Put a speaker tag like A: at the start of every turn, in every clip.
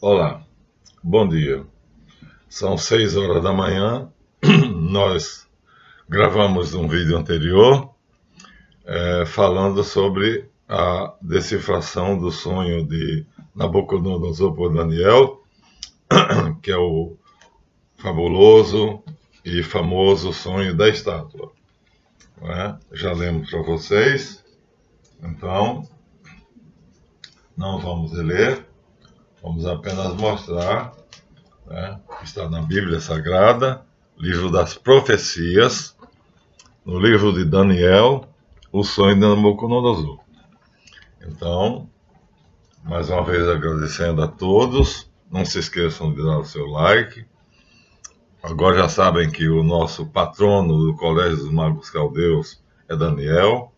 A: Olá, bom dia. São 6 horas da manhã. Nós gravamos um vídeo anterior falando sobre a decifração do sonho de Nabucodonosor por Daniel, que é o fabuloso e famoso sonho da estátua. Já lemos para vocês, então não vamos ler, vamos apenas mostrar. Está na Bíblia Sagrada, livro das profecias, no livro de Daniel, o sonho de Nabucodonosor. Então, mais uma vez agradecendo a todos, não se esqueçam de dar o seu like. Agora já sabem que o nosso patrono do Colégio dos Magos Caldeus é Daniel,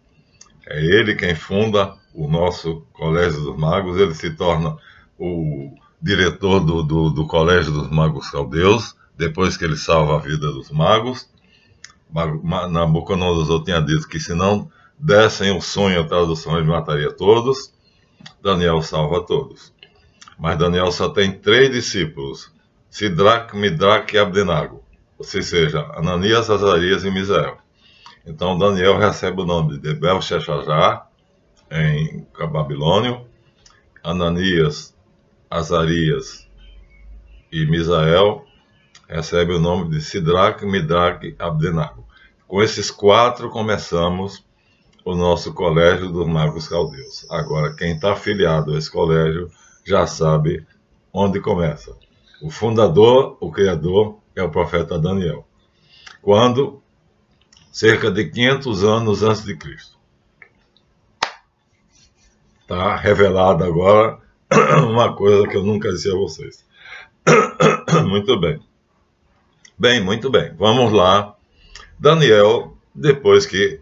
A: é ele quem funda o nosso Colégio dos Magos, ele se torna o diretor do Colégio dos Magos Caldeus, depois que ele salva a vida dos magos. Nabucodonosor tinha dito que se não dessem o sonho, a tradução, ele mataria todos. Daniel salva todos. Mas Daniel só tem 3 discípulos, Sidraque, Midraque e Abdenago, ou seja, Ananias, Azarias e Misael. Então Daniel recebe o nome de Belteshazzar, em babilônio. Ananias, Azarias e Misael recebe o nome de Sidraque, Midraque e Abdenago. Com esses 4 começamos o nosso Colégio dos Magos Caldeus. Agora, quem está afiliado a esse colégio já sabe onde começa. O fundador, o criador, é o profeta Daniel. Quando? Cerca de 500 anos antes de Cristo. Está revelado agora uma coisa que eu nunca disse a vocês. Muito bem. Muito bem. Vamos lá. Daniel, depois que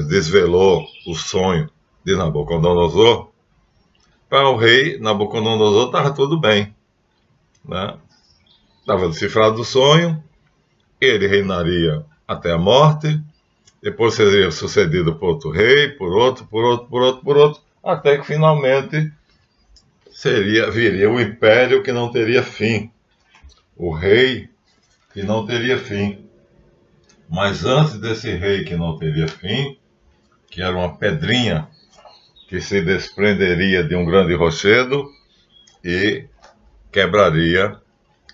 A: desvelou o sonho de Nabucodonosor, para o rei Nabucodonosor estava tudo bem. Estava decifrado o sonho, ele reinaria até a morte, depois seria sucedido por outro rei, por outro, até que finalmente viria o império que não teria fim, o rei que não teria fim. Mas antes desse rei que não teria fim, que era uma pedrinha que se desprenderia de um grande rochedo e quebraria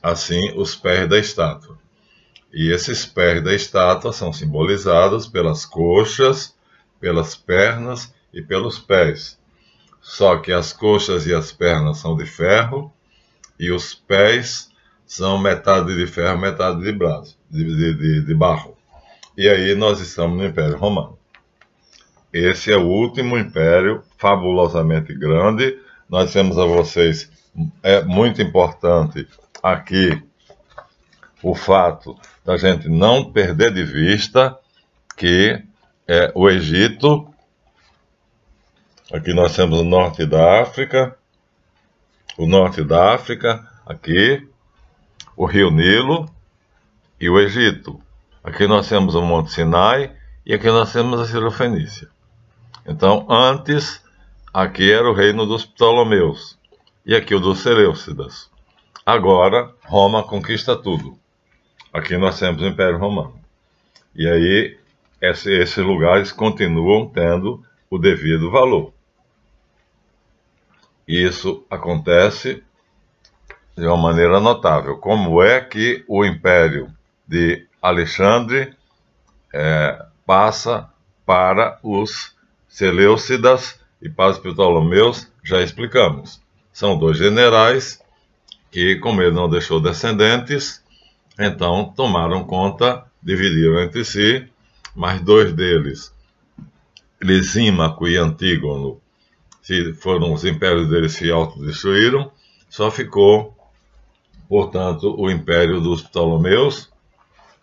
A: assim os pés da estátua. E esses pés da estátua são simbolizados pelas coxas, pelas pernas e pelos pés. Só que as coxas e as pernas são de ferro e os pés são metade de ferro, metade de barro. E aí nós estamos no Império Romano. Esse é o último império, fabulosamente grande. Nós temos a vocês, é muito importante aqui o fato da gente não perder de vista que o Egito. Aqui nós temos o norte da África, aqui, o Rio Nilo e o Egito. Aqui nós temos o Monte Sinai e aqui nós temos a Cirofenícia. Então, antes, aqui era o reino dos Ptolomeus e aqui o dos Seleucidas. Agora, Roma conquista tudo. Aqui nós temos o Império Romano. E aí, esses lugares continuam tendo o devido valor. E isso acontece de uma maneira notável. Como é que o Império de Alexandre passa para os Seleucidas e para os Ptolomeus, já explicamos. São 2 generais que, como ele não deixou descendentes, então tomaram conta, dividiram entre si, mas 2 deles, Lisímaco e Antígono, foram os impérios deles, se autodestruíram. Só ficou, portanto, o Império dos Ptolomeus,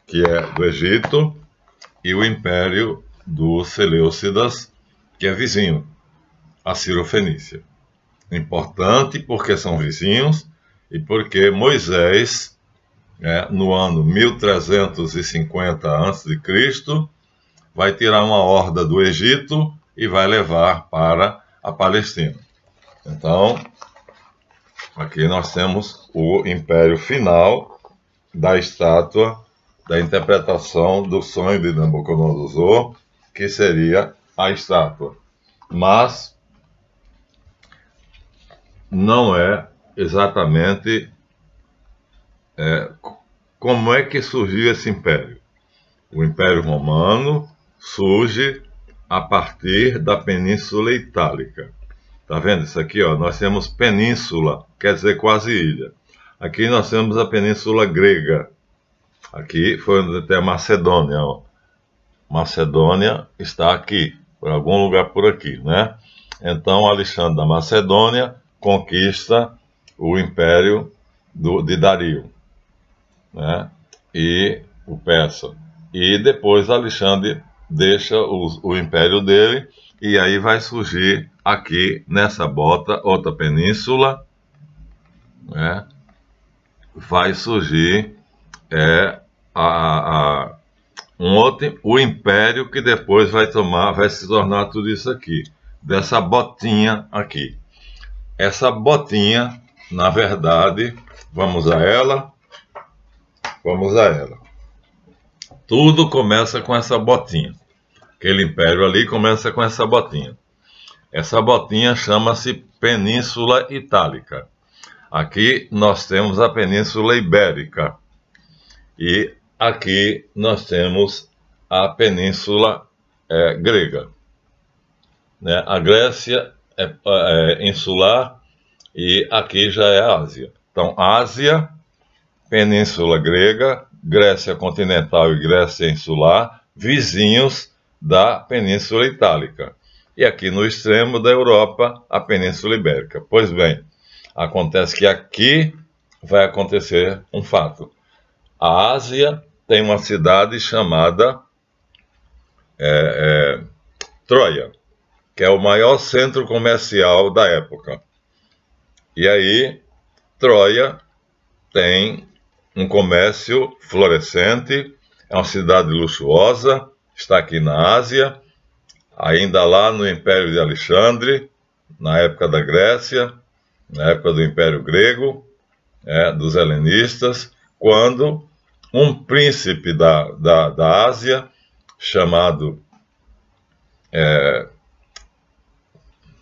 A: que é do Egito, e o Império dos Seleucidas, que é vizinho, a Cirofenícia. Importante porque são vizinhos e porque Moisés, no ano 1350 a.C., vai tirar uma horda do Egito e vai levar para a Palestina. Então, Aqui nós temos o império final da estátua, da interpretação do sonho de Nabucodonosor, que seria a estátua. Mas não é exatamente como é que surgiu esse império. O Império Romano surge a partir da Península Itálica. Tá vendo isso aqui? Ó? Nós temos península, quer dizer quase ilha. Aqui nós temos a Península Grega. Aqui foi onde tem a Macedônia. Ó. Macedônia está aqui, por algum lugar por aqui, né? Então Alexandre da Macedônia conquista o Império de Dario, né? E o persa. E depois Alexandre deixa o império dele, e aí vai surgir aqui nessa bota outra península, né? Vai surgir o império que depois vai se tornar tudo isso aqui, dessa botinha aqui. Essa botinha, na verdade, vamos a ela. Tudo começa com essa botinha. Aquele império ali começa com essa botinha. Essa botinha chama-se Península Itálica. Aqui nós temos a Península Ibérica. E aqui nós temos a Península Grega. Né? A Grécia é insular e aqui já é a Ásia. Então, Ásia, Península Grega, Grécia continental e Grécia insular, vizinhos da Península Itálica. E aqui no extremo da Europa, a Península Ibérica. Pois bem, acontece que aqui vai acontecer um fato. A Ásia tem uma cidade chamada Troia, que é o maior centro comercial da época. E aí, Troia tem um comércio florescente, é uma cidade luxuosa, está aqui na Ásia, ainda lá no Império de Alexandre, na época da Grécia, na época do Império Grego, dos helenistas, quando um príncipe da Ásia, chamado,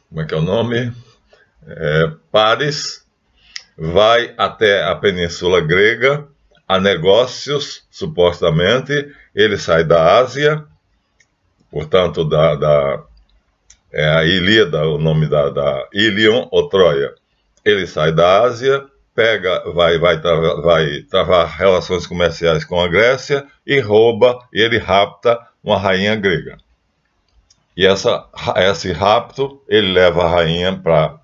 A: como é que é o nome? Paris, vai até a Península Grega a negócios, supostamente. Ele sai da Ásia, portanto, a Ilíada, o nome da Ilion ou Troia. Ele sai da Ásia, vai travar relações comerciais com a Grécia e ele rapta uma rainha grega. E esse rapto, ele leva a rainha para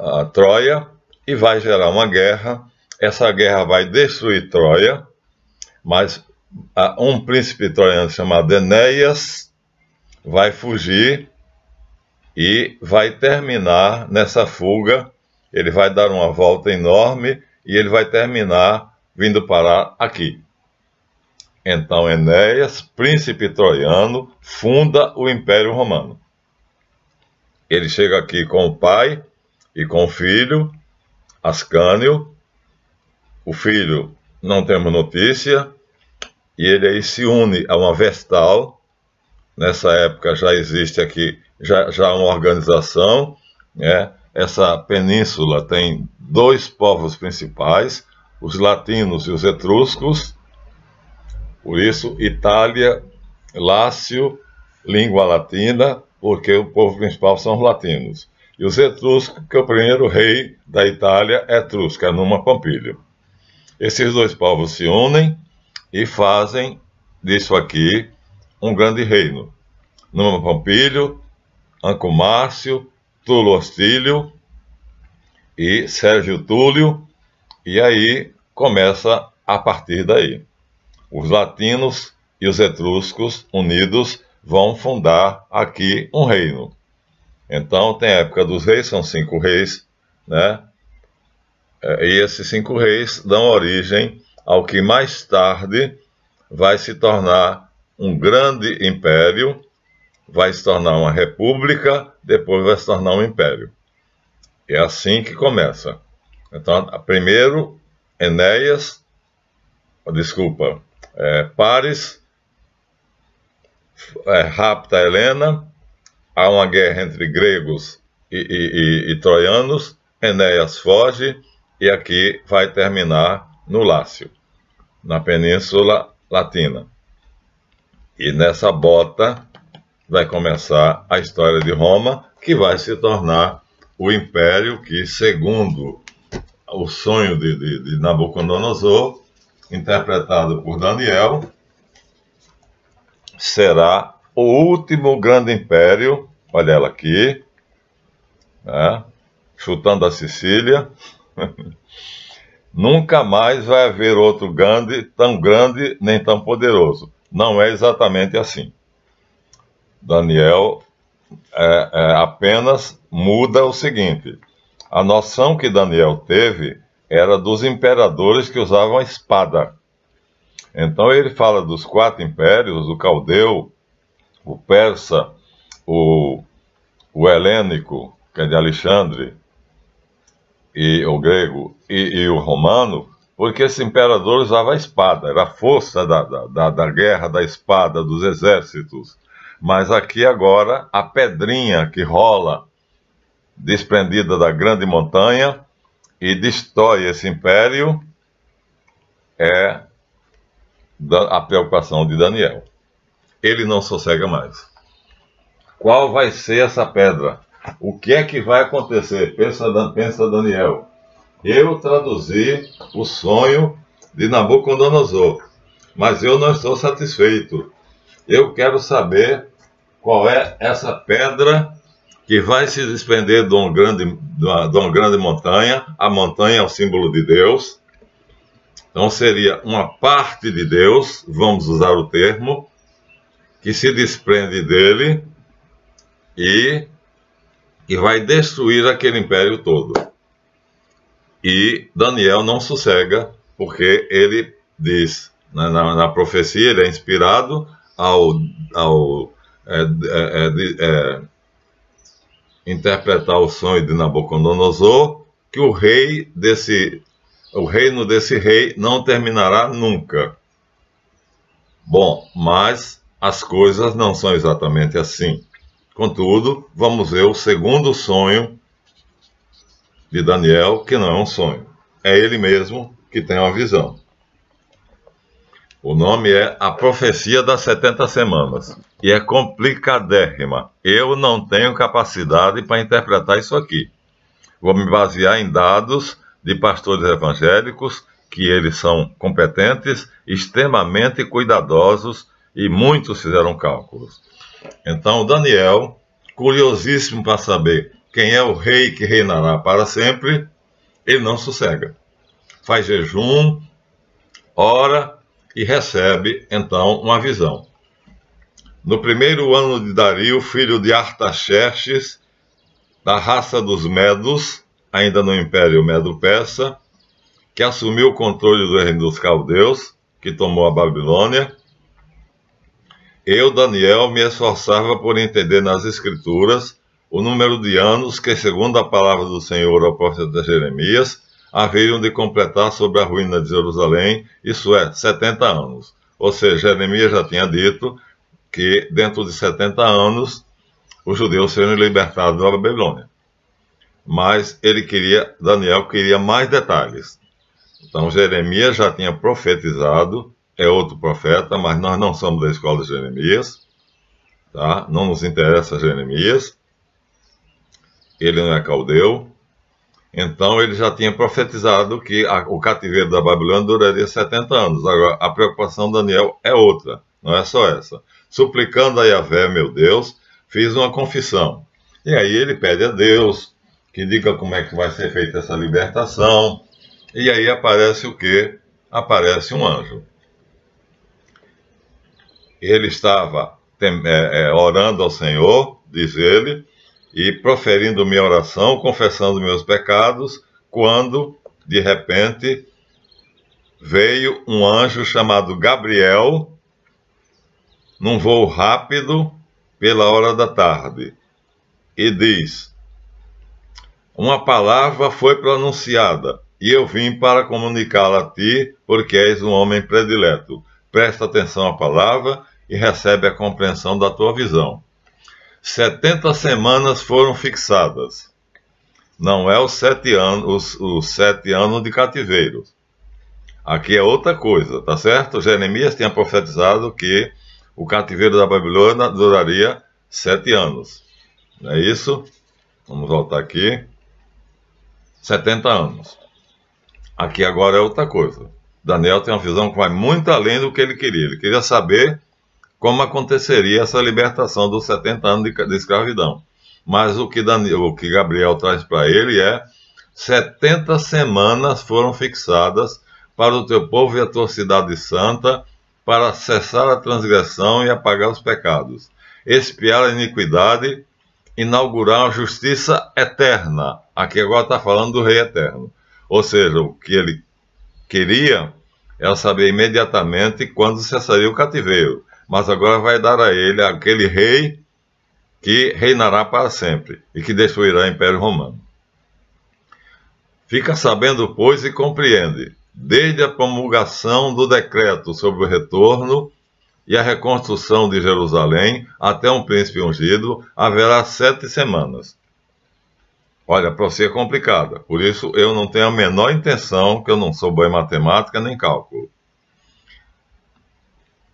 A: a Troia e vai gerar uma guerra. Essa guerra vai destruir Troia, mas um príncipe troiano chamado Enéas vai fugir e vai terminar nessa fuga. Ele vai dar uma volta enorme e ele vai terminar vindo parar aqui. Então Enéas, príncipe troiano, funda o Império Romano. Ele chega aqui com o pai e com o filho, Ascânio. O filho não temos notícia, e ele aí se une a uma vestal. Nessa época já existe aqui já uma organização, né? Essa península tem dois povos principais, os latinos e os etruscos. Por isso, Itália, Lácio, língua latina, porque o povo principal são os latinos. E os etruscos, que o primeiro rei da Itália é etrusco, é Numa Pompílio. Esses dois povos se unem e fazem disso aqui um grande reino. Numa Pompílio, Anco Márcio, Tulo Hostílio e Sérgio Túlio, e aí começa a partir daí. Os latinos e os etruscos unidos vão fundar aqui um reino. Então tem a época dos reis, são 5 reis, né? E esses 5 reis dão origem ao que mais tarde vai se tornar um grande império, vai se tornar uma república, depois vai se tornar um império. É assim que começa. Então, primeiro, Paris rapta Helena, há uma guerra entre gregos e troianos, Enéas foge, e aqui vai terminar no Lácio, na Península Latina. E nessa bota vai começar a história de Roma, que vai se tornar o império que, segundo o sonho de Nabucodonosor, interpretado por Daniel, será o último grande império, olha ela aqui, né, chutando a Sicília. Nunca mais vai haver outro tão grande nem tão poderoso. Não é exatamente assim. Daniel apenas muda o seguinte: a noção que Daniel teve era dos imperadores que usavam a espada. Então ele fala dos 4 impérios: o caldeu, o persa, o helênico, que é de Alexandre, e o grego, e o romano, porque esse imperador usava a espada, era a força da guerra, da espada, dos exércitos. Mas aqui agora, a pedrinha que rola, desprendida da grande montanha, e destrói esse império, é a preocupação de Daniel. Ele não sossega mais. Qual vai ser essa pedra? O que é que vai acontecer? Pensa Daniel. Eu traduzi o sonho de Nabucodonosor, mas eu não estou satisfeito. Eu quero saber qual é essa pedra que vai se desprender de uma grande montanha. A montanha é o símbolo de Deus. Então seria uma parte de Deus, vamos usar o termo, que se desprende dele e vai destruir aquele império todo. E Daniel não sossega, porque ele diz, na profecia, ele é inspirado ao interpretar o sonho de Nabucodonosor, que o reino desse rei não terminará nunca. Bom, mas as coisas não são exatamente assim. Contudo, vamos ver o segundo sonho de Daniel, que não é um sonho. É ele mesmo que tem uma visão. O nome é A Profecia das 70 Semanas. E é complicadérrima. Eu não tenho capacidade para interpretar isso aqui. Vou me basear em dados de pastores evangélicos, que eles são competentes, extremamente cuidadosos, e muitos fizeram cálculos. Então, Daniel, curiosíssimo para saber quem é o rei que reinará para sempre, ele não sossega. Faz jejum, ora e recebe, então, uma visão. No primeiro ano de Dario, filho de Artaxerxes, da raça dos Medos, ainda no Império Medo-Persa, que assumiu o controle do reino dos caldeus, que tomou a Babilônia, eu, Daniel, me esforçava por entender nas Escrituras o número de anos que, segundo a palavra do Senhor ao profeta Jeremias, haveriam de completar sobre a ruína de Jerusalém, isso é, 70 anos. Ou seja, Jeremias já tinha dito que dentro de 70 anos os judeus seriam libertados da Babilônia. Mas Daniel queria mais detalhes. Então Jeremias já tinha profetizado, é outro profeta, mas nós não somos da escola de Jeremias, tá? Não nos interessa Jeremias, ele não é caldeu. Então ele já tinha profetizado que o cativeiro da Babilônia duraria 70 anos. Agora, a preocupação de Daniel é outra, não é só essa. Suplicando a Yahvé, meu Deus, fiz uma confissão. E aí ele pede a Deus que diga como é que vai ser feita essa libertação. E aí aparece o quê? Aparece um anjo. Ele estava orando ao Senhor, diz ele, e proferindo minha oração, confessando meus pecados, quando, de repente, veio um anjo chamado Gabriel, num voo rápido, pela hora da tarde, e diz: uma palavra foi pronunciada, e eu vim para comunicá-la a ti, porque és um homem predileto. Presta atenção à palavra e recebe a compreensão da tua visão. 70 semanas foram fixadas. Não é os 7 anos de cativeiro. Aqui é outra coisa, tá certo? Jeremias tinha profetizado que o cativeiro da Babilônia duraria 7 anos. Não é isso? Vamos voltar aqui. 70 anos. Aqui agora é outra coisa. Daniel tem uma visão que vai muito além do que ele queria. Ele queria saber como aconteceria essa libertação dos 70 anos de escravidão. Mas o que Gabriel traz para ele é: 70 semanas foram fixadas para o teu povo e a tua cidade santa, para cessar a transgressão e apagar os pecados, expiar a iniquidade, inaugurar a justiça eterna. Aqui agora está falando do Rei Eterno. Ou seja, o que ele queria era saber imediatamente quando cessaria o cativeiro. Mas agora vai dar a ele aquele rei que reinará para sempre e que destruirá o Império Romano. Fica sabendo, pois, e compreende: desde a promulgação do decreto sobre o retorno e a reconstrução de Jerusalém até um príncipe ungido, haverá 7 semanas. Olha, para você é complicada, por isso eu não tenho a menor intenção, que eu não sou bom em matemática nem cálculo.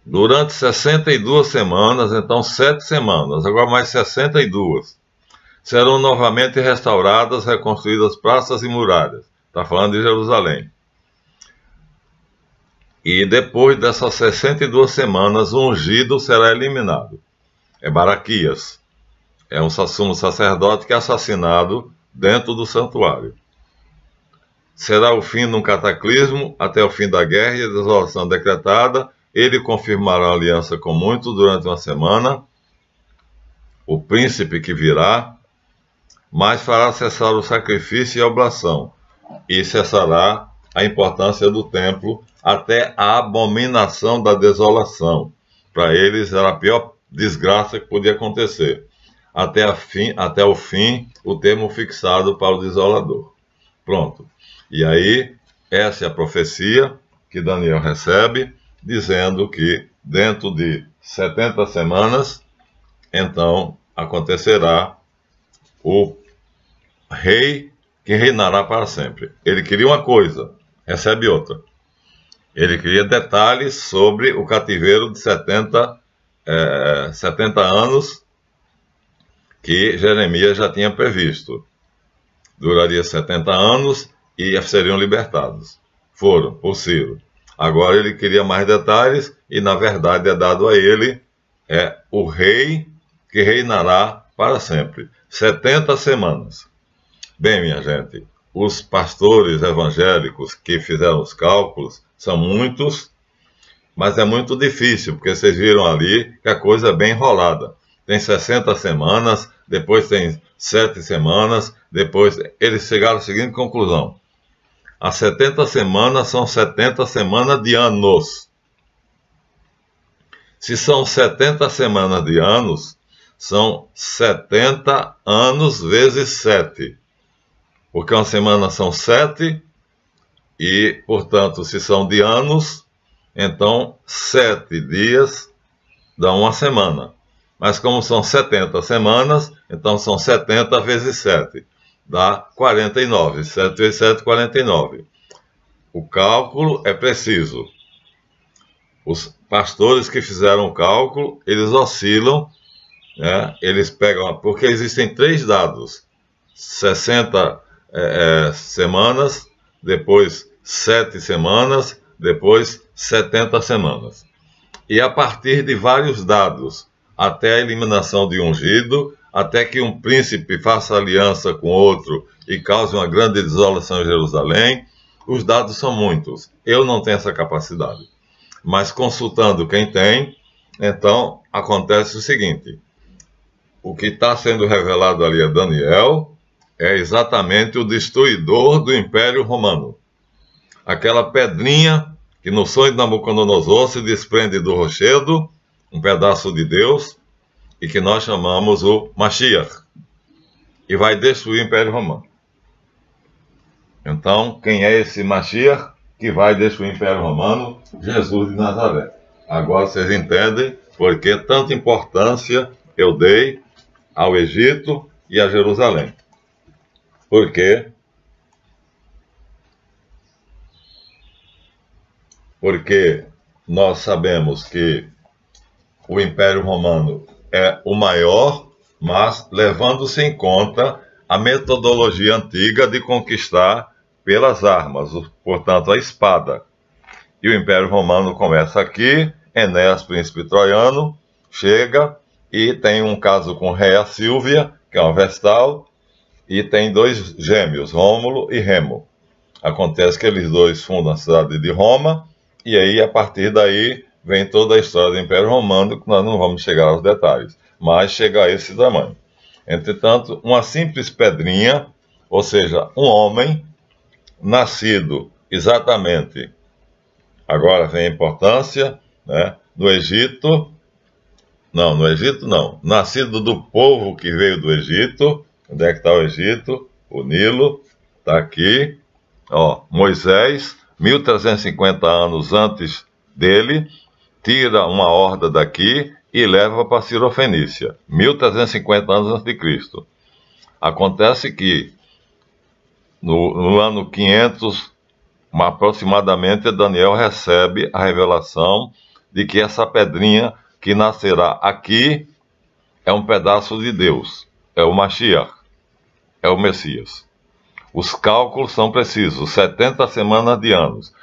A: Durante 62 semanas, então 7 semanas, agora mais 62, serão novamente restauradas, reconstruídas praças e muralhas. Está falando de Jerusalém. E depois dessas 62 semanas, o ungido será eliminado. É Baraquias. É um sumo sacerdote que é assassinado dentro do santuário. Será o fim de um cataclismo, até o fim da guerra e a desolação decretada. Ele confirmará a aliança com muitos durante uma semana. O príncipe que virá, mas fará cessar o sacrifício e a oblação, e cessará a importância do templo até a abominação da desolação. Para eles era a pior desgraça que podia acontecer. Até o fim, o termo fixado para o desolador. Pronto. E aí, essa é a profecia que Daniel recebe, dizendo que dentro de 70 semanas, então, acontecerá o rei que reinará para sempre. Ele queria uma coisa, recebe outra. Ele queria detalhes sobre o cativeiro de 70 anos que Jeremias já tinha previsto. Duraria 70 anos e seriam libertados. Foram, por Ciro. Agora ele queria mais detalhes e, na verdade, é dado a ele o rei que reinará para sempre. 70 semanas. Bem, minha gente, os pastores evangélicos que fizeram os cálculos são muitos, mas é muito difícil, porque vocês viram ali que a coisa é bem enrolada. Tem 60 semanas, depois tem 7 semanas, depois eles chegaram à seguinte conclusão: as 70 semanas são 70 semanas de anos. Se são 70 semanas de anos, são 70 anos vezes 7. Porque uma semana são 7, e, portanto, se são de anos, então 7 dias dão uma semana. Mas como são 70 semanas, então são 70 vezes 7. Dá 49. 7 vezes 7, 49. O cálculo é preciso. Os pastores que fizeram o cálculo, eles oscilam, né? Eles pegam, porque existem 3 dados: 60 semanas, depois 7 semanas, depois 70 semanas. E a partir de vários dados, até a eliminação de um ungido, até que um príncipe faça aliança com outro e cause uma grande desolação em Jerusalém, os dados são muitos. Eu não tenho essa capacidade. Mas consultando quem tem, então acontece o seguinte: o que está sendo revelado ali a Daniel é exatamente o destruidor do Império Romano. Aquela pedrinha que no sonho de Nabucodonosor se desprende do rochedo, um pedaço de Deus, e que nós chamamos o Mashiach, e vai destruir o Império Romano. Então, quem é esse Mashiach que vai destruir o Império Romano? Jesus de Nazaré. Agora vocês entendem por que tanta importância eu dei ao Egito e a Jerusalém. Por quê? Porque nós sabemos que o Império Romano é o maior, mas levando-se em conta a metodologia antiga de conquistar pelas armas, portanto a espada. E o Império Romano começa aqui, Enéas, príncipe troiano, chega e tem um caso com Réa Sílvia, que é uma vestal, e tem dois gêmeos, Rômulo e Remo. Acontece que eles dois fundam a cidade de Roma, e aí a partir daí vem toda a história do Império Romano, que nós não vamos chegar aos detalhes, mas chega a esse tamanho. Entretanto, uma simples pedrinha, ou seja, um homem nascido exatamente, agora vem a importância, né, no Egito não, nascido do povo que veio do Egito. Onde é que está o Egito? O Nilo, está aqui, ó, Moisés, 1350 anos antes dele, tira uma horda daqui e leva para a Cirofenícia, 1350 anos antes de Cristo. Acontece que no ano 500, aproximadamente, Daniel recebe a revelação de que essa pedrinha que nascerá aqui é um pedaço de Deus, é o Mashiach, é o Messias. Os cálculos são precisos, 70 semanas de anos.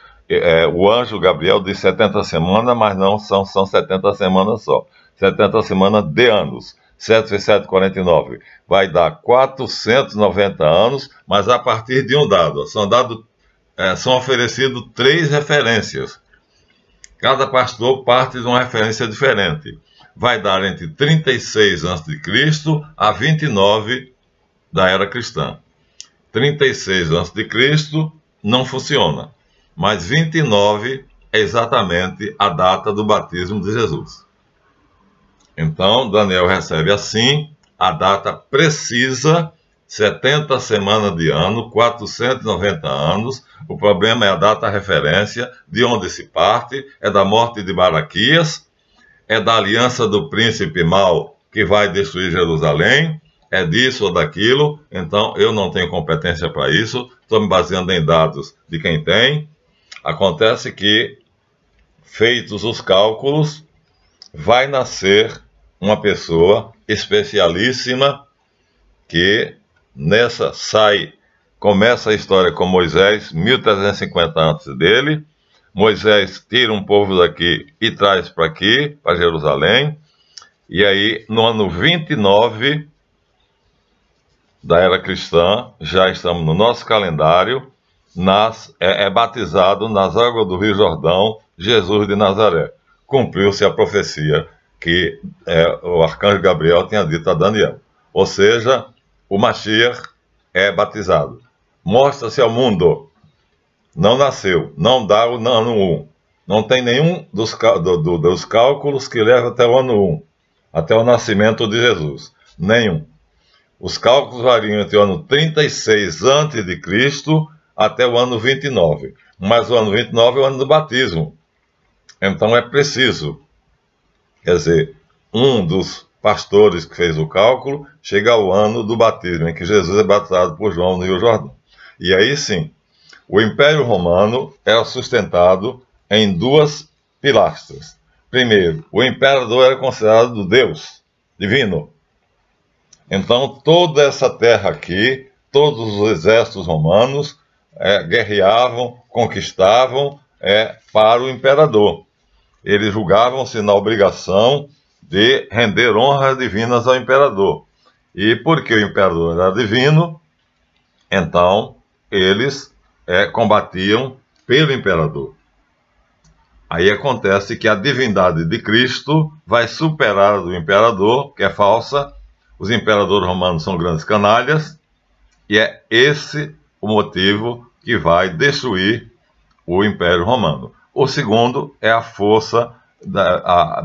A: O anjo Gabriel diz 70 semanas, mas não são 70 semanas só. 70 semanas de anos. 7 vezes 7, 49. Vai dar 490 anos, mas a partir de um dado. São oferecidas 3 referências. Cada pastor parte de uma referência diferente. Vai dar entre 36 a.C. a 29 da era cristã. 36 a.C. não funciona, mas 29 é exatamente a data do batismo de Jesus. Então, Daniel recebe assim a data precisa, 70 semanas de ano, 490 anos. O problema é a data referência, de onde se parte, é da morte de Baraquias, é da aliança do príncipe mau que vai destruir Jerusalém, é disso ou daquilo. Então eu não tenho competência para isso, estou me baseando em dados de quem tem. Acontece que, feitos os cálculos, vai nascer uma pessoa especialíssima que começa a história com Moisés, 1350 antes dele. Moisés tira um povo daqui e traz para aqui, para Jerusalém. E aí, no ano 29 da era cristã, já estamos no nosso calendário, é batizado nas águas do Rio Jordão, Jesus de Nazaré. Cumpriu-se a profecia que o arcanjo Gabriel tinha dito a Daniel. Ou seja, o Mashiach é batizado. Mostra-se ao mundo. Não nasceu, não dá o ano 1. Não tem nenhum dos cálculos que leva até o ano 1, até o nascimento de Jesus. Nenhum. Os cálculos variam entre o ano 36 a.C. até o ano 29. Mas o ano 29 é o ano do batismo. Então é preciso. Quer dizer, um dos pastores que fez o cálculo chega ao ano do batismo, em que Jesus é batizado por João no Rio Jordão. E aí sim, o Império Romano era sustentado em 2 pilastras. Primeiro, o imperador era considerado Deus divino. Então, toda essa terra aqui, todos os exércitos romanos guerreavam, conquistavam para o imperador. Eles julgavam-se na obrigação de render honras divinas ao imperador. E porque o imperador era divino, então eles combatiam pelo imperador. Aí acontece que a divindade de Cristo vai superar a do imperador, que é falsa. Os imperadores romanos são grandes canalhas, e é esse o motivo que vai destruir o Império Romano. O segundo é a força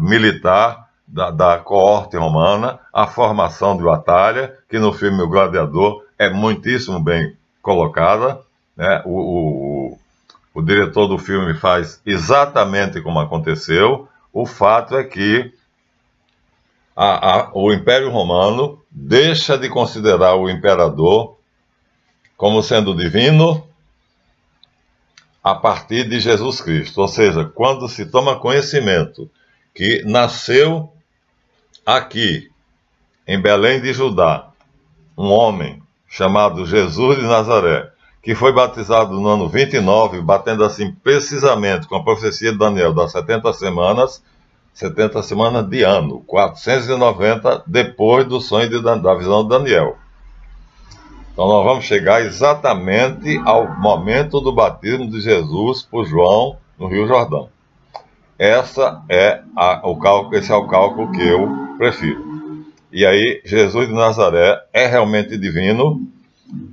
A: militar da coorte romana, a formação de batalha, que no filme O Gladiador é muitíssimo bem colocada, né? O diretor do filme faz exatamente como aconteceu. O fato é que o Império Romano deixa de considerar o imperador como sendo divino a partir de Jesus Cristo. Ou seja, quando se toma conhecimento que nasceu aqui, em Belém de Judá, um homem chamado Jesus de Nazaré, que foi batizado no ano 29, batendo assim precisamente com a profecia de Daniel das 70 semanas de ano, 490 depois do sonho da visão de Daniel. Então nós vamos chegar exatamente ao momento do batismo de Jesus por João no Rio Jordão. Esse é o cálculo que eu prefiro. E aí Jesus de Nazaré é realmente divino,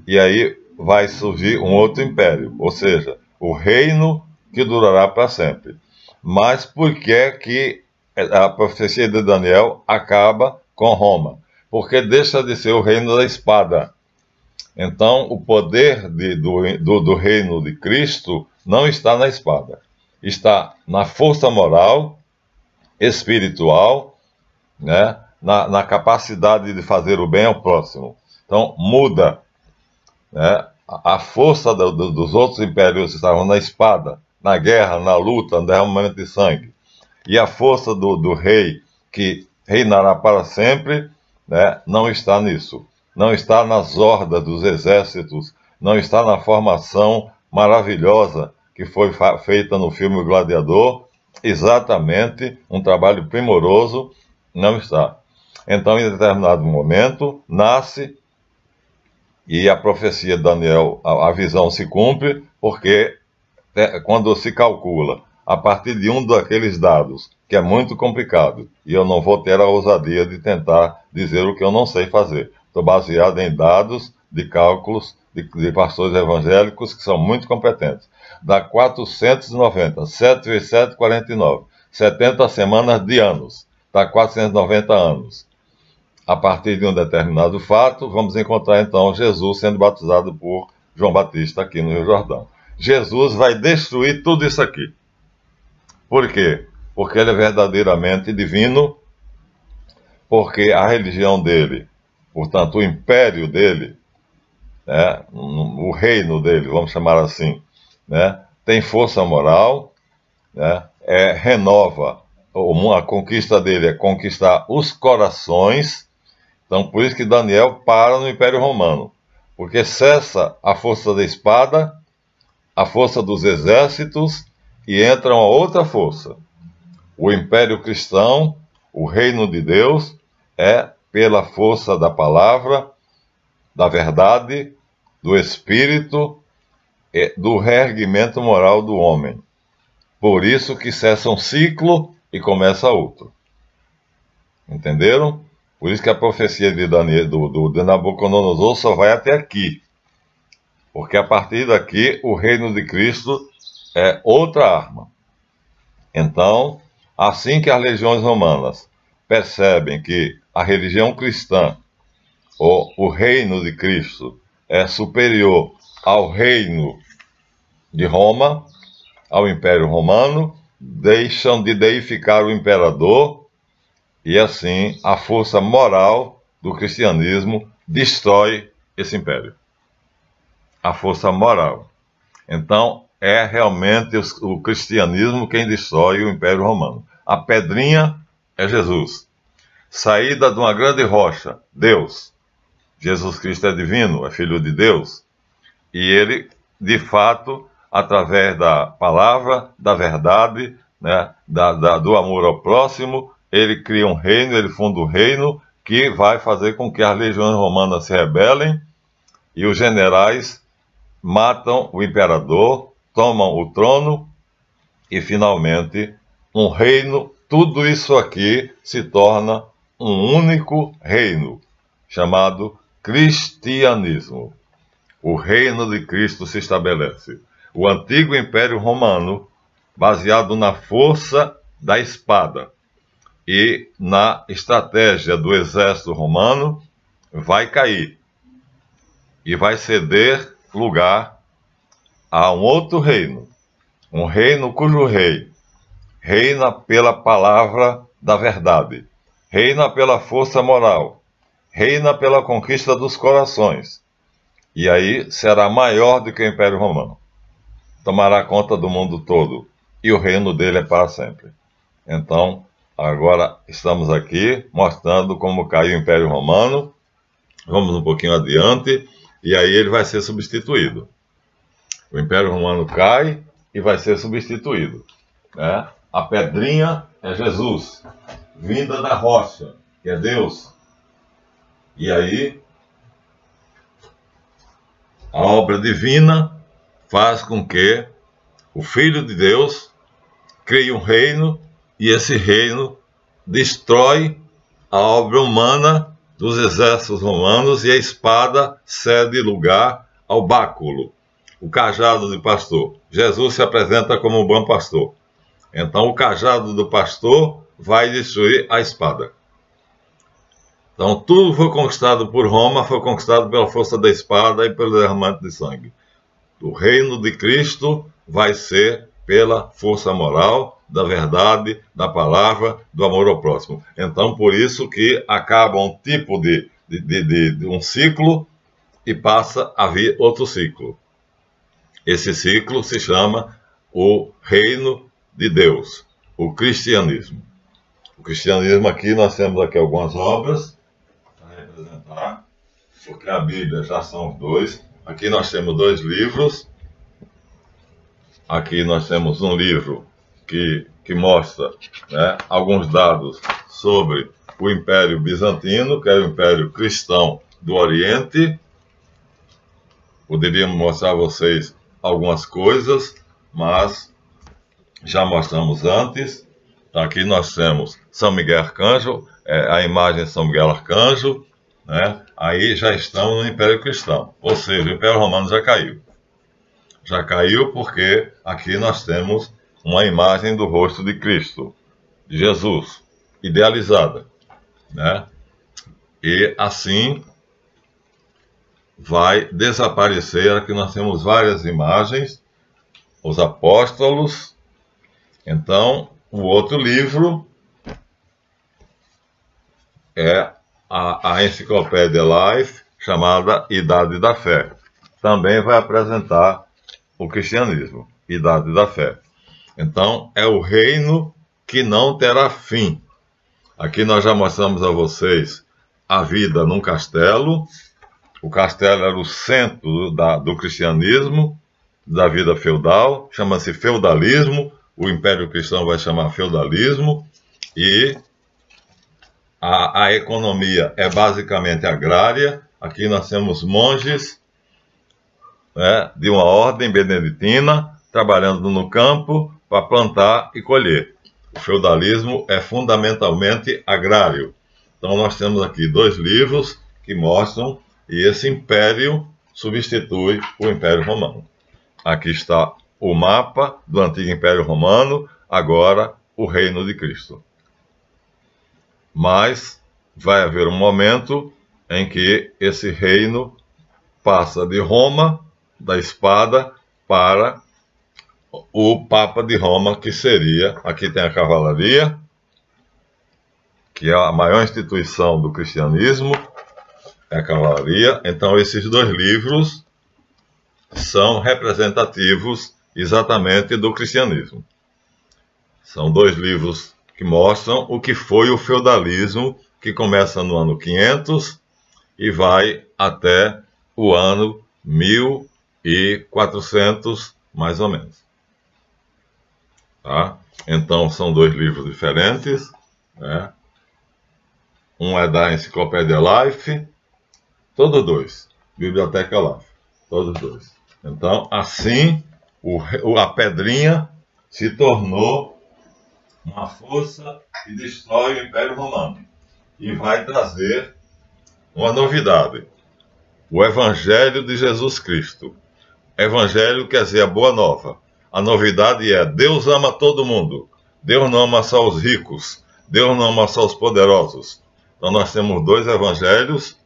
A: e aí vai surgir um outro império, ou seja, o reino que durará para sempre. Mas por que a profecia de Daniel acaba com Roma? Porque deixa de ser o reino da espada. Então, o poder do reino de Cristo não está na espada. Está na força moral, espiritual, né? na capacidade de fazer o bem ao próximo. Então, muda, né? A força dos outros impérios estavam na espada, na guerra, na luta, no derramamento de sangue. E a força do rei, que reinará para sempre, né? Não está nisso. Não está nas hordas dos exércitos, não está na formação maravilhosa que foi feita no filme O Gladiador. Exatamente, um trabalho primoroso, não está. Então, em determinado momento, nasce, e a profecia de Daniel, a visão se cumpre, porque quando se calcula, a partir de um daqueles dados, que é muito complicado, e eu não vou ter a ousadia de tentar dizer o que eu não sei fazer. Estou baseado em dados de cálculos de pastores evangélicos que são muito competentes. Dá 490, 7 vezes 7, 49. 70 semanas de anos. Dá 490 anos. A partir de um determinado fato, vamos encontrar então Jesus sendo batizado por João Batista aqui no Rio Jordão. Jesus vai destruir tudo isso aqui. Por quê? Porque ele é verdadeiramente divino, porque a religião dele, portanto, o império dele, né, o reino dele, vamos chamar assim, né, tem força moral, né, renova, a conquista dele é conquistar os corações. Então, por isso que Daniel para no Império Romano, porque cessa a força da espada, a força dos exércitos, e entra uma outra força. O Império Cristão, o reino de Deus, é pela força da palavra, da verdade, do Espírito, do reerguimento moral do homem. Por isso que cessa um ciclo e começa outro. Entenderam? Por isso que a profecia de Daniel, de Nabucodonosor só vai até aqui. Porque a partir daqui, o reino de Cristo é outra arma. Então, assim que as legiões romanas percebem que a religião cristã, ou o reino de Cristo, é superior ao reino de Roma, ao Império Romano, deixam de deificar o imperador, e assim a força moral do cristianismo destrói esse império. A força moral. Então, é realmente o cristianismo quem destrói o Império Romano. A pedrinha é Jesus. Saída de uma grande rocha, Deus. Jesus Cristo é divino, é filho de Deus. E ele, de fato, através da palavra, da verdade, né, do amor ao próximo, ele cria um reino, ele funda um reino que vai fazer com que as legiões romanas se rebelem e os generais matam o imperador, tomam o trono e, finalmente, um reino. Tudo isso aqui se torna um único reino, chamado cristianismo. O reino de Cristo se estabelece. O antigo Império Romano, baseado na força da espada, e na estratégia do exército romano vai cair e vai ceder lugar a um outro reino, um reino cujo rei reina pela palavra da verdade, reina pela força moral, reina pela conquista dos corações, e aí será maior do que o Império Romano. Tomará conta do mundo todo, e o reino dele é para sempre. Então, agora estamos aqui mostrando como caiu o Império Romano. Vamos um pouquinho adiante, e aí ele vai ser substituído. O Império Romano cai e vai ser substituído, né? A pedrinha é Jesus, vinda da rocha, que é Deus. E aí, a obra divina faz com que o Filho de Deus crie um reino, e esse reino destrói a obra humana dos exércitos romanos, e a espada cede lugar ao báculo, o cajado de pastor. Jesus se apresenta como um bom pastor. Então o cajado do pastor vai destruir a espada. Então tudo foi conquistado por Roma, foi conquistado pela força da espada e pelo derramamento de sangue. O reino de Cristo vai ser pela força moral, da verdade, da palavra, do amor ao próximo. Então por isso que acaba um tipo de um ciclo e passa a vir outro ciclo. Esse ciclo se chama o reino de Deus, o cristianismo. O cristianismo, aqui nós temos aqui algumas obras para representar, porque a Bíblia já são os dois. Aqui nós temos dois livros. Aqui nós temos um livro que mostra, né, alguns dados sobre o Império Bizantino, que é o Império Cristão do Oriente. Poderíamos mostrar a vocês algumas coisas, mas já mostramos antes. Aqui nós temos São Miguel Arcanjo, a imagem de São Miguel Arcanjo, né? Aí já estamos no Império Cristão, ou seja, o Império Romano já caiu. Já caiu porque aqui nós temos uma imagem do rosto de Cristo, de Jesus, idealizada, né? E assim vai desaparecer. Aqui nós temos várias imagens, os apóstolos. Então, o outro livro é a Enciclopédia Life, chamada Idade da Fé. Também vai apresentar o cristianismo, Idade da Fé. Então, é o reino que não terá fim. Aqui nós já mostramos a vocês a vida num castelo. O castelo era o centro do cristianismo, da vida feudal, chama-se feudalismo. O Império Cristão vai chamar feudalismo, e a economia é basicamente agrária. Aqui nós temos monges, né, de uma ordem beneditina, trabalhando no campo para plantar e colher. O feudalismo é fundamentalmente agrário. Então nós temos aqui dois livros que mostram, e esse império substitui o Império Romano. Aqui está o mapa do antigo Império Romano, agora o reino de Cristo. Mas vai haver um momento em que esse reino passa de Roma, da espada, para o Papa de Roma, que seria, aqui tem a cavalaria, que é a maior instituição do cristianismo, é a cavalaria. Então esses dois livros são representativos exatamente do cristianismo. São dois livros que mostram o que foi o feudalismo, que começa no ano 500 e vai até o ano 1400, mais ou menos. Tá? Então são dois livros diferentes, né? Um é da Enciclopédia Life, todos dois, Biblioteca Life, todos dois. Então, assim, a pedrinha se tornou uma força que destrói o Império Romano e vai trazer uma novidade: o Evangelho de Jesus Cristo. Evangelho quer dizer a boa nova. A novidade é: Deus ama todo mundo. Deus não ama só os ricos. Deus não ama só os poderosos. Então nós temos 2 evangelhos,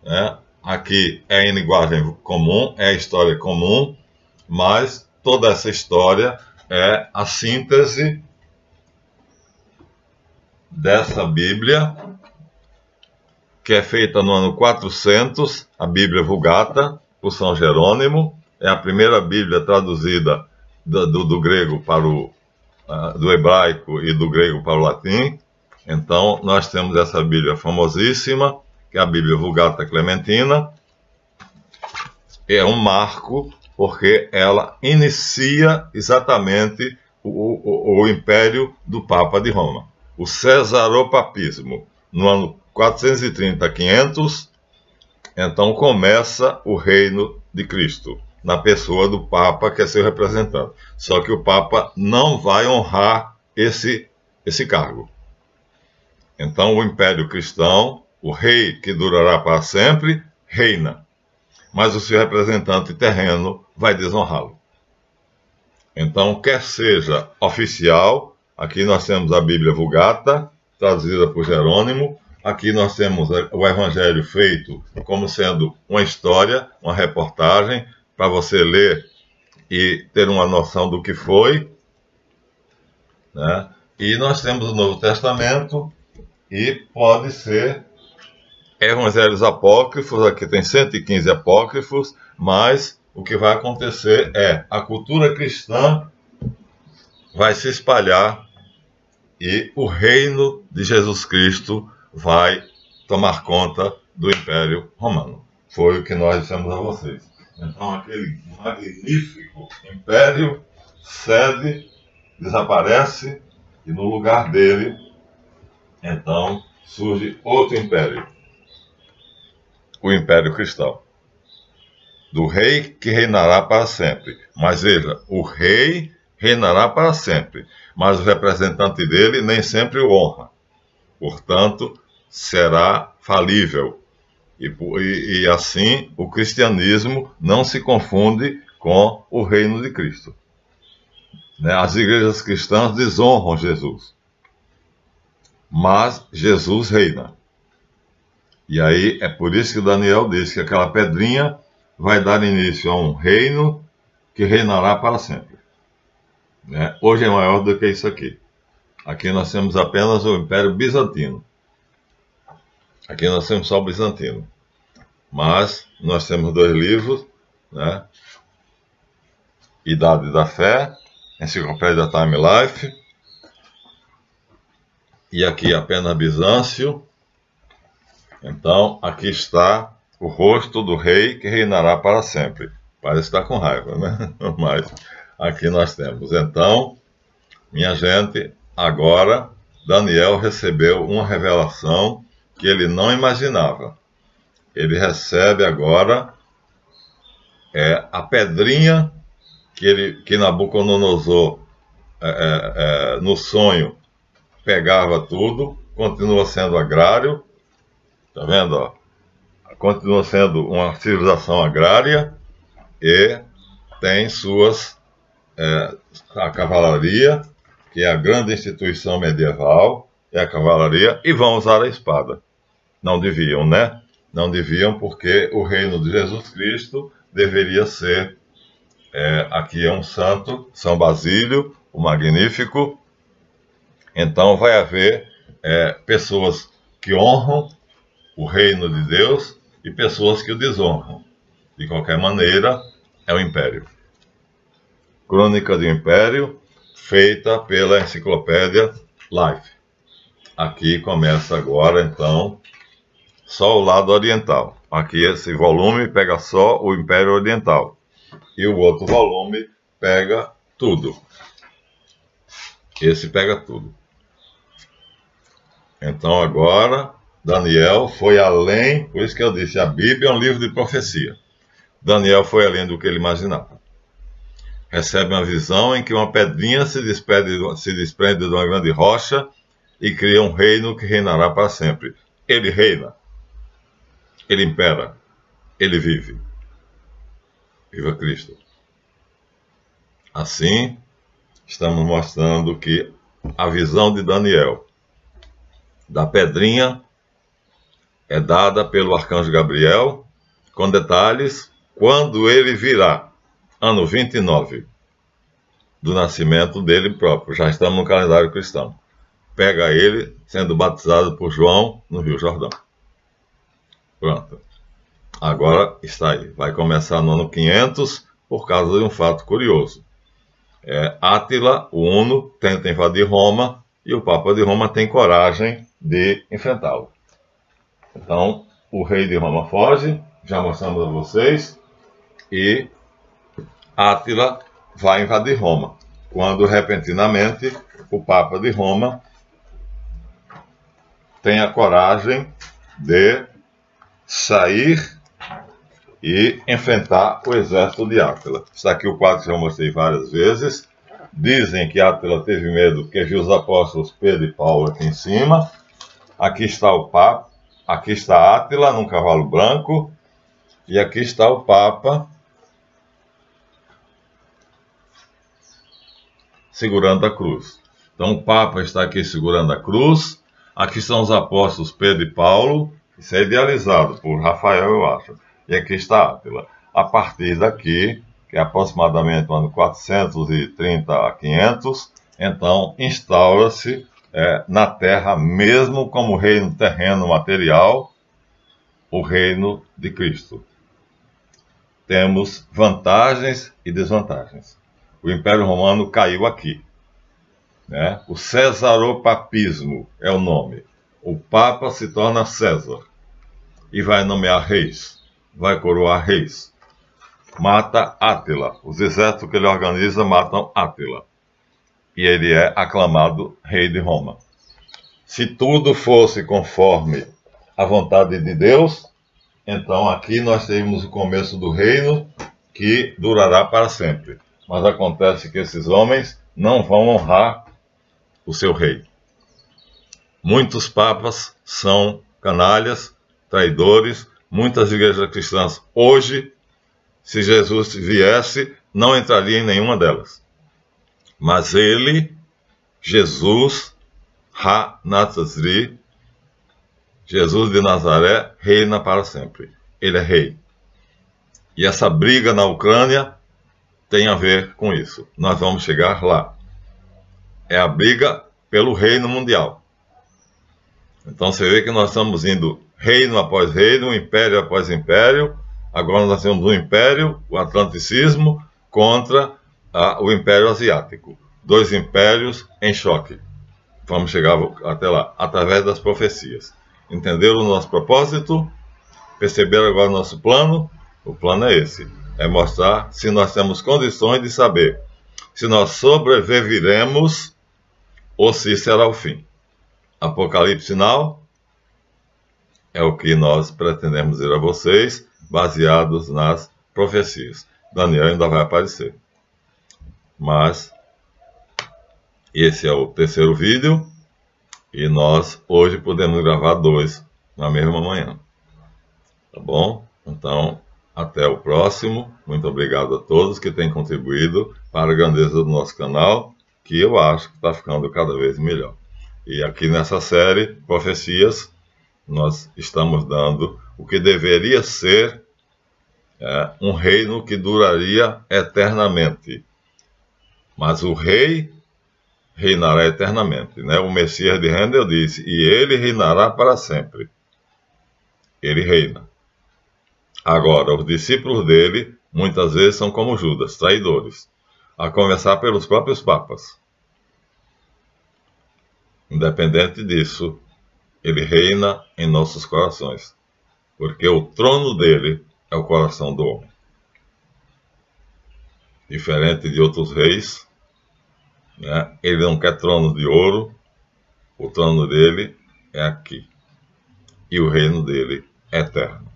A: né? Aqui é em linguagem comum, é história comum, mas toda essa história é a síntese dessa Bíblia, que é feita no ano 400, a Bíblia Vulgata, por São Jerônimo. É a primeira Bíblia traduzida do grego para do hebraico e do grego para o latim. Então, nós temos essa Bíblia famosíssima, que é a Bíblia Vulgata Clementina. É um marco, porque ela inicia exatamente o império do Papa de Roma, o Cesaropapismo. No ano 430 a 500, então começa o reino de Cristo, na pessoa do Papa, que é seu representante. Só que o Papa não vai honrar esse cargo. Então o Império Cristão, o rei que durará para sempre, reina, mas o seu representante terreno vai desonrá-lo. Então, quer seja oficial, aqui nós temos a Bíblia Vulgata, traduzida por Jerônimo. Aqui nós temos o Evangelho feito como sendo uma história, uma reportagem, para você ler e ter uma noção do que foi, né? E nós temos o Novo Testamento, e pode ser Evangelhos apócrifos. Aqui tem 115 apócrifos, mas o que vai acontecer é a cultura cristã vai se espalhar e o reino de Jesus Cristo vai tomar conta do Império Romano. Foi o que nós dissemos a vocês. Então, aquele magnífico império cede, desaparece, e no lugar dele, então, surge outro império, o Império Cristão, do rei que reinará para sempre. Mas veja, o rei reinará para sempre, mas o representante dele nem sempre o honra. Portanto, será falível. E assim, o cristianismo não se confunde com o reino de Cristo. As igrejas cristãs desonram Jesus, mas Jesus reina. E aí, é por isso que Daniel diz que aquela pedrinha vai dar início a um reino que reinará para sempre. Hoje é maior do que isso aqui. Aqui nós temos apenas o Império Bizantino. Aqui nós temos só o Bizantino. Mas nós temos 2 livros, né? Idade da Fé, Enciclopédia Time Life. E aqui apenas Bizâncio. Então, aqui está o rosto do rei que reinará para sempre. Parece estar com raiva, né? Mas aqui nós temos. Então, minha gente, agora Daniel recebeu uma revelação que ele não imaginava. Ele recebe agora a pedrinha que Nabucodonosor, no sonho, pegava tudo, continua sendo agrário, tá vendo? Ó? Continua sendo uma civilização agrária e tem a cavalaria, que é a grande instituição medieval, é a cavalaria, e vão usar a espada. Não deviam, né? Não deviam, porque o reino de Jesus Cristo deveria ser, aqui é um santo, São Basílio, o Magnífico. Então vai haver pessoas que honram o reino de Deus e pessoas que o desonram. De qualquer maneira, é o Império. Crônica do Império, feita pela Enciclopédia Life. Aqui começa agora, então, só o lado oriental. Aqui esse volume pega só o Império Oriental. E o outro volume pega tudo. Esse pega tudo. Então agora, Daniel foi além, por isso que eu disse, a Bíblia é um livro de profecia. Daniel foi além do que ele imaginava. Recebe uma visão em que uma pedrinha se desprende de uma grande rocha e cria um reino que reinará para sempre. Ele reina. Ele impera. Ele vive. Viva Cristo. Assim, estamos mostrando que a visão de Daniel da pedrinha é dada pelo arcanjo Gabriel, com detalhes, quando ele virá, ano 29 do nascimento dele próprio. Já estamos no calendário cristão. Pega ele sendo batizado por João no Rio Jordão. Pronto. Agora está aí. Vai começar no ano 500 por causa de um fato curioso. Átila, o Huno, tenta invadir Roma e o Papa de Roma tem coragem de enfrentá-lo. Então, o rei de Roma foge, já mostramos a vocês, e Átila vai invadir Roma, quando repentinamente o Papa de Roma tem a coragem de sair e enfrentar o exército de Átila. Está aqui o quadro que eu mostrei várias vezes. Dizem que Átila teve medo porque viu os apóstolos Pedro e Paulo aqui em cima. Aqui está o Papa, aqui está Átila num cavalo branco, e aqui está o Papa segurando a cruz. Então o Papa está aqui segurando a cruz, aqui estão os apóstolos Pedro e Paulo, isso é idealizado por Rafael, eu acho, e aqui está Átila. A partir daqui, que é aproximadamente o ano 430 a 500, então instaura-se na Terra, mesmo como reino terreno material, o reino de Cristo. Temos vantagens e desvantagens. O Império Romano caiu aqui, né? O Cesaropapismo é o nome. O Papa se torna César e vai nomear reis, vai coroar reis. Mata Átila. Os exércitos que ele organiza matam Átila. E ele é aclamado rei de Roma. Se tudo fosse conforme a vontade de Deus, então aqui nós teríamos o começo do reino que durará para sempre. Mas acontece que esses homens não vão honrar o seu rei. Muitos papas são canalhas, traidores. Muitas igrejas cristãs hoje, se Jesus viesse, não entraria em nenhuma delas. Mas ele, Jesus, Ha-Nazri, Jesus de Nazaré, reina para sempre. Ele é rei. E essa briga na Ucrânia tem a ver com isso. Nós vamos chegar lá. É a briga pelo reino mundial. Então você vê que nós estamos indo reino após reino, império após império. Agora nós temos um império, o atlanticismo, contra o Império Asiático. Dois impérios em choque. Vamos chegar até lá, através das profecias. Entenderam o nosso propósito? Perceberam agora o nosso plano? O plano é esse. É mostrar se nós temos condições de saber se nós sobreviveremos ou se será o fim. Apocalipse Sinal é o que nós pretendemos dizer a vocês, baseados nas profecias. Daniel ainda vai aparecer. Mas esse é o terceiro vídeo e nós hoje podemos gravar 2 na mesma manhã. Tá bom? Então, até o próximo. Muito obrigado a todos que têm contribuído para a grandeza do nosso canal, que eu acho que está ficando cada vez melhor. E aqui nessa série, Profecias, nós estamos dando o que deveria ser um reino que duraria eternamente. Mas o rei reinará eternamente, né? O Messias de Handel disse, e ele reinará para sempre. Ele reina. Agora, os discípulos dele, muitas vezes, são como Judas, traidores, a começar pelos próprios papas. Independente disso, ele reina em nossos corações, porque o trono dele é o coração do homem. Diferente de outros reis, né? Ele não quer trono de ouro, o trono dele é aqui, e o reino dele é eterno.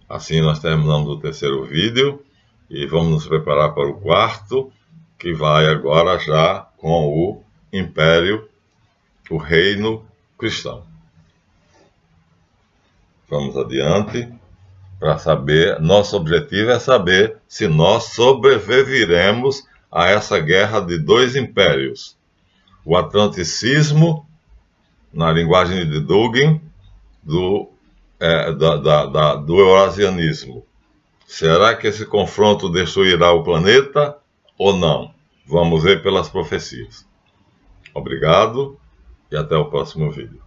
A: Assim nós terminamos o terceiro vídeo, e vamos nos preparar para o quarto, que vai agora já com o império, o reino cristão. Vamos adiante para saber, nosso objetivo é saber se nós sobreviveremos a essa guerra de 2 impérios, o atlanticismo, na linguagem de Dugin, do eurasianismo. Será que esse confronto destruirá o planeta ou não? Vamos ver pelas profecias. Obrigado e até o próximo vídeo.